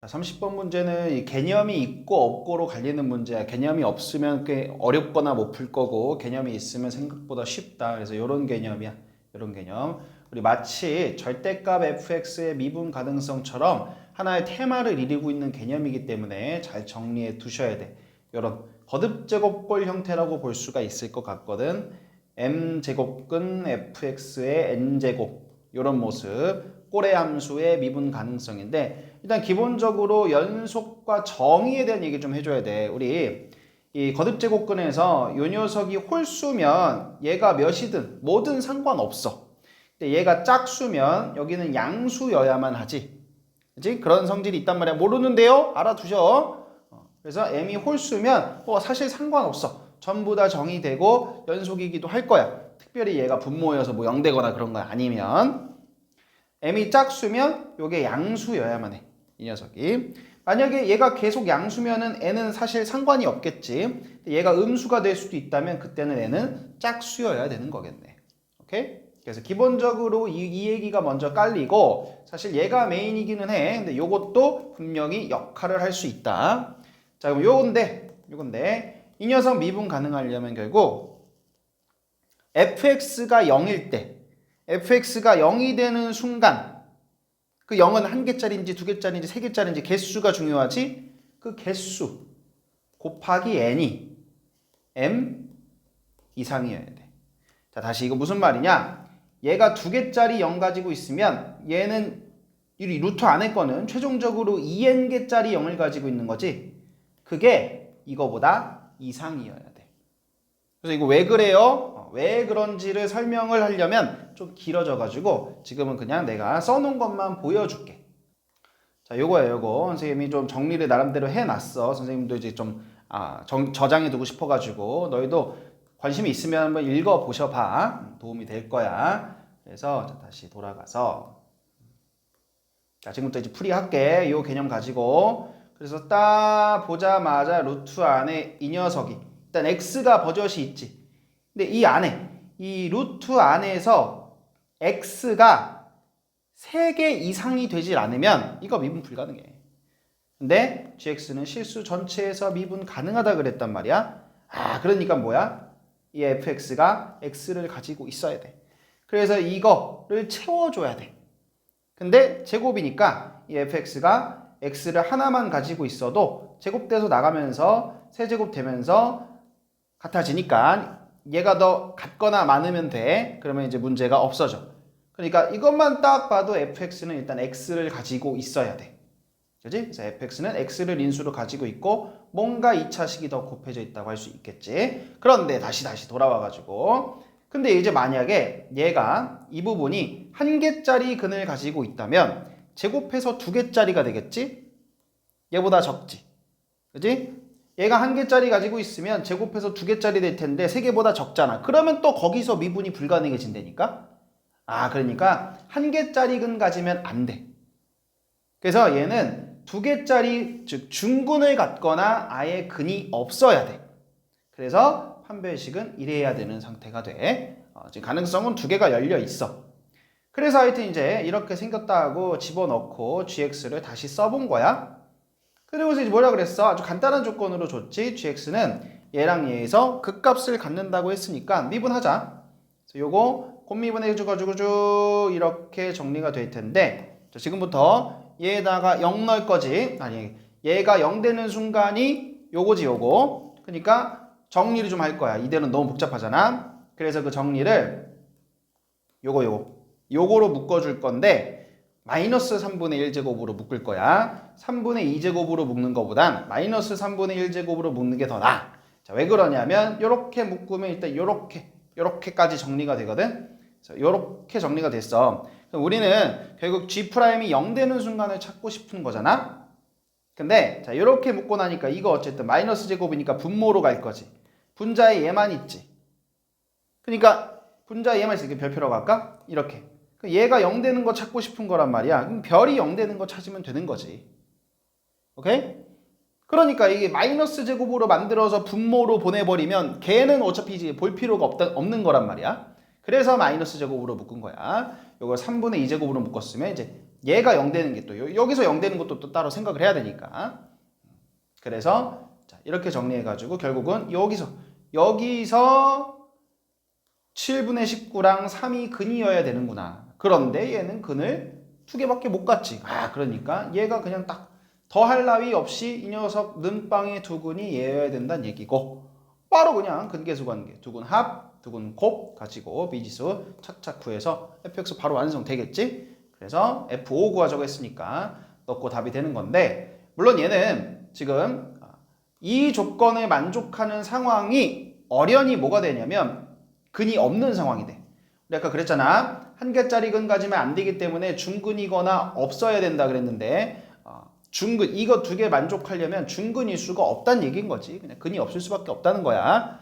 30번 문제는 이 개념이 있고 없고로 갈리는 문제야. 개념이 없으면 꽤 어렵거나 못 풀 거고, 개념이 있으면 생각보다 쉽다. 그래서 이런 개념이야. 이런 개념. 우리 마치 절대값 fx의 미분 가능성처럼 하나의 테마를 이루고 있는 개념이기 때문에 잘 정리해 두셔야 돼. 이런 거듭제곱골 형태라고 볼 수가 있을 것 같거든. m제곱근 fx의 n제곱 이런 모습. 꼴의 함수의 미분 가능성인데, 일단 기본적으로 연속과 정의에 대한 얘기 좀 해줘야 돼. 우리 이 거듭제곱근에서 이 녀석이 홀수면 얘가 몇이든 뭐든 상관없어. 근데 얘가 짝수면 여기는 양수여야만 하지. 그치? 그런 성질이 있단 말이야. 모르는데요? 알아두셔. 그래서 m이 홀수면 사실 상관없어. 전부 다 정의되고 연속이기도 할 거야. 특별히 얘가 분모여서 뭐 0되거나 그런 거 아니면. m이 짝수면 요게 양수여야만 해. 이 녀석이. 만약에 얘가 계속 양수면은 n은 사실 상관이 없겠지. 얘가 음수가 될 수도 있다면 그때는 n은 짝수여야 되는 거겠네. 오케이? 그래서 기본적으로 이 얘기가 먼저 깔리고, 사실 얘가 메인이기는 해. 근데 요것도 분명히 역할을 할 수 있다. 자, 그럼 요건데 이 녀석 미분 가능하려면 결국 fx가 0일 때, fx가 0이 되는 순간, 그 0은 한 개짜리인지 두 개짜리인지 세 개짜리인지 개수가 중요하지. 그 개수 곱하기 n이 m 이상이어야 돼. 자, 다시 이거 무슨 말이냐? 얘가 두 개짜리 0 가지고 있으면 얘는 이 루트 안에 거는 최종적으로 2n개짜리 0을 가지고 있는 거지. 그게 이거보다 이상이어야 돼. 그래서 이거 왜 그래요? 왜 그런지를 설명을 하려면 좀 길어져 가지고 지금은 그냥 내가 써놓은 것만 보여줄게. 자, 요거예요. 요거 선생님이 좀 정리를 나름대로 해놨어. 선생님도 이제 좀 저장해 두고 싶어 가지고 너희도 관심이 있으면 한번 읽어보셔봐. 도움이 될 거야. 그래서 자, 다시 돌아가서, 자, 지금부터 이제 풀이할게. 요 개념 가지고. 그래서 딱 보자마자 루트 안에 이 녀석이 일단 x가 버젓이 있지. 근데 이 안에 이 루트 안에서 x가 3개 이상이 되질 않으면 이거 미분 불가능해. 근데 gx는 실수 전체에서 미분 가능하다 그랬단 말이야. 그러니까 뭐야? 이 fx가 x를 가지고 있어야 돼. 그래서 이거를 채워줘야 돼. 근데 제곱이니까 이 fx가 x를 하나만 가지고 있어도 제곱돼서 나가면서 세제곱 되면서 같아지니까 얘가 더 같거나 많으면 돼. 그러면 이제 문제가 없어져. 그러니까 이것만 딱 봐도 fx는 일단 x를 가지고 있어야 돼. 그지? 그래서 fx는 x를 인수로 가지고 있고 뭔가 2차식이 더 곱해져 있다고 할 수 있겠지. 그런데 다시 돌아와가지고, 근데 이제 만약에 얘가 이 부분이 한 개짜리 근을 가지고 있다면 제곱해서 두 개짜리가 되겠지? 얘보다 적지. 그지? 얘가 한 개짜리 가지고 있으면 제곱해서 두 개짜리 될 텐데 세 개보다 적잖아. 그러면 또 거기서 미분이 불가능해진다니까? 그러니까 한 개짜리 근 가지면 안 돼. 그래서 얘는 두 개짜리, 즉 중근을 갖거나 아예 근이 없어야 돼. 그래서 판별식은 이래야 되는 상태가 돼. 지금 가능성은 두 개가 열려 있어. 그래서 하여튼 이제 이렇게 생겼다 하고 집어넣고 gx를 다시 써본 거야. 그리고서 이제 뭐라 그랬어? 아주 간단한 조건으로 줬지. gx는 얘랑 얘에서 극값을 갖는다고 했으니까 미분하자. 그래서 요거 곱미분해줘가지고 쭉 이렇게 정리가 될 텐데, 자, 지금부터 얘에다가 0 넣을 거지. 아니, 얘가 0 되는 순간이 요거지, 요거. 그러니까 정리를 좀 할 거야. 이대로는 너무 복잡하잖아. 그래서 그 정리를 요거로 묶어줄 건데, 마이너스 3분의 1제곱으로 묶을 거야. 3분의 2제곱으로 묶는 것보단 마이너스 3분의 1제곱으로 묶는 게 더 나아. 자, 왜 그러냐면 요렇게 묶으면 일단 요렇게까지 정리가 되거든. 그래서 요렇게 정리가 됐어. 그럼 우리는 결국 G'이 0 되는 순간을 찾고 싶은 거잖아. 근데 자, 요렇게 묶고 나니까 이거 어쨌든 마이너스 제곱이니까 분모로 갈 거지. 분자에 얘만 있지. 그러니까 분자에 얘만 있으니까 별표로 갈까? 이렇게. 얘가 0 되는 거 찾고 싶은 거란 말이야. 그럼 별이 0 되는 거 찾으면 되는 거지. 오케이? 그러니까 이게 마이너스 제곱으로 만들어서 분모로 보내버리면 걔는 어차피 이제 볼 필요가 없는 거란 말이야. 그래서 마이너스 제곱으로 묶은 거야. 이걸 3분의 2제곱으로 묶었으면 이제 얘가 0 되는 게 또 여기서 0 되는 것도 또 따로 생각을 해야 되니까. 그래서 자, 이렇게 정리해가지고 결국은 여기서 7분의 19랑 3이 근이어야 되는구나. 그런데 얘는 근을 2개밖에 못 갔지. 그러니까 얘가 그냥 딱 더할 나위 없이 이 녀석 는빵의 두 근이 얘여야 된다는 얘기고, 바로 그냥 근계수 관계 두 근 합, 두 근 곱 가지고 미지수 착착 구해서 fx 바로 완성되겠지. 그래서 f5 구하자고 했으니까 넣고 답이 되는 건데, 물론 얘는 지금 이 조건을 만족하는 상황이 어련히 뭐가 되냐면 근이 없는 상황이 돼. 우리 아까 그랬잖아. 한 개짜리 근 가지면 안 되기 때문에 중근이거나 없어야 된다 그랬는데, 중근 이거 두 개 만족하려면 중근일 수가 없다는 얘기인 거지. 그냥 근이 없을 수밖에 없다는 거야.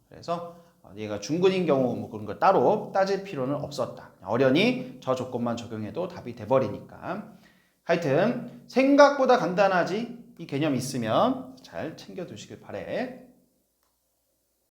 그래서 얘가 중근인 경우 뭐 그런 걸 따로 따질 필요는 없었다. 어련히 저 조건만 적용해도 답이 돼버리니까. 하여튼 생각보다 간단하지. 이 개념 있으면 잘 챙겨 두시길 바래.